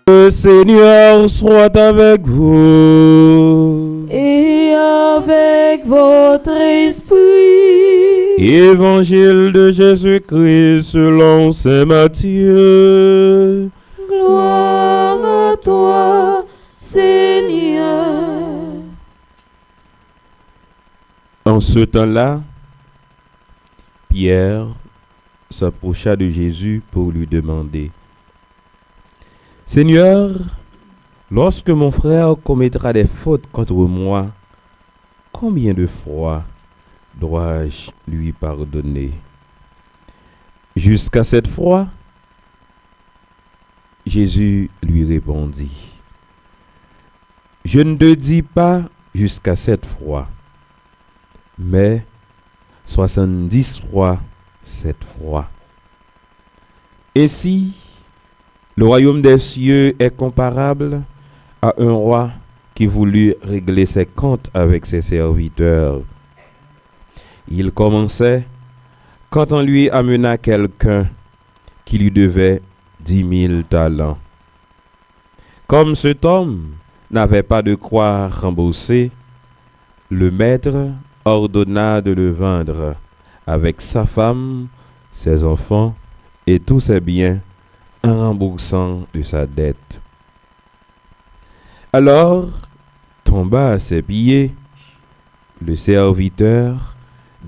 Le Seigneur soit avec vous. Et avec votre esprit. Évangile de Jésus-Christ selon saint Matthieu. Gloire à toi, Seigneur. En ce temps-là, Pierre s'approcha de Jésus pour lui demander: Seigneur, lorsque mon frère commettra des fautes contre moi, combien de fois dois-je lui pardonner? Jusqu'à 7 fois? Jésus lui répondit: Je ne te dis pas jusqu'à 7 fois, mais 70 fois 7 fois. Et si le royaume des cieux est comparable à un roi qui voulut régler ses comptes avec ses serviteurs. Il commençait quand on lui amena quelqu'un qui lui devait 10 000 talents. Comme cet homme n'avait pas de quoi rembourser, le maître ordonna de le vendre avec sa femme, ses enfants et tous ses biens, en remboursant de sa dette. Alors tomba à ses pieds. Le serviteur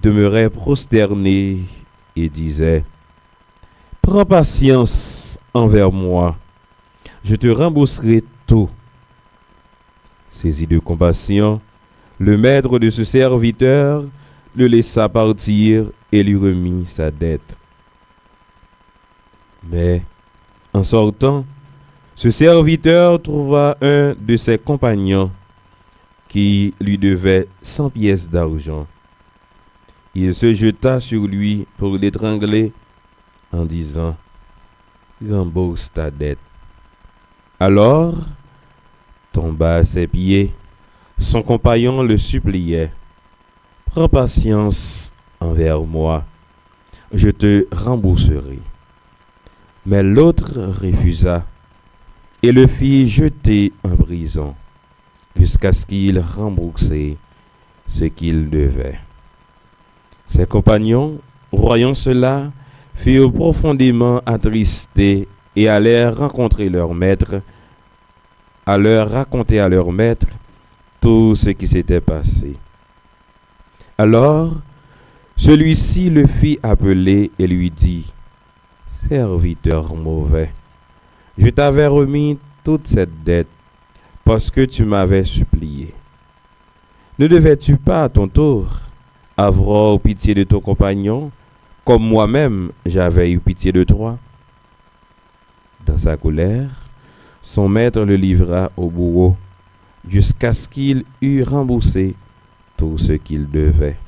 demeurait prosterné et disait: Prends patience envers moi, je te rembourserai tout. Saisi de compassion, le maître de ce serviteur le laissa partir et lui remit sa dette. Mais en sortant, ce serviteur trouva un de ses compagnons qui lui devait 100 pièces d'argent. Il se jeta sur lui pour l'étrangler en disant: Rembourse ta dette. Alors tomba à ses pieds. Son compagnon le suppliait: Prends patience envers moi, je te rembourserai. Mais l'autre refusa et le fit jeter en prison jusqu'à ce qu'il remboursait ce qu'il devait. Ses compagnons, voyant cela, furent profondément attristés et allèrent raconter à leur maître tout ce qui s'était passé. Alors, celui-ci le fit appeler et lui dit: Serviteur mauvais, je t'avais remis toute cette dette parce que tu m'avais supplié. Ne devais-tu pas à ton tour avoir pitié de ton compagnon, comme moi-même j'avais eu pitié de toi? Dans sa colère, son maître le livra au bourreau jusqu'à ce qu'il eût remboursé tout ce qu'il devait.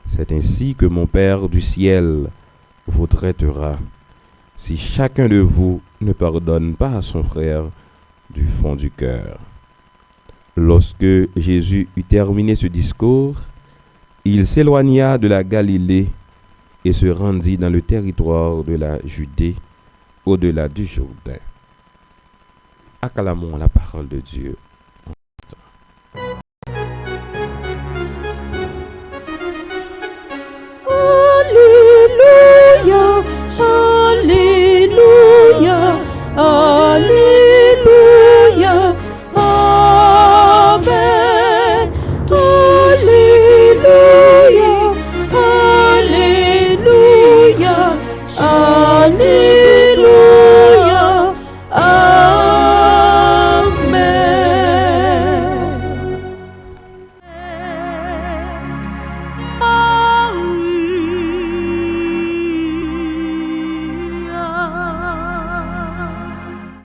C'est ainsi que mon Père du ciel vous traitera si chacun de vous ne pardonne pas à son frère du fond du cœur. Lorsque Jésus eut terminé ce discours, il s'éloigna de la Galilée et se rendit dans le territoire de la Judée, au-delà du Jourdain. Acclamons la parole de Dieu. Alléluia, Alléluia, Alléluia, Amen. Alléluia, Alléluia, Alléluia.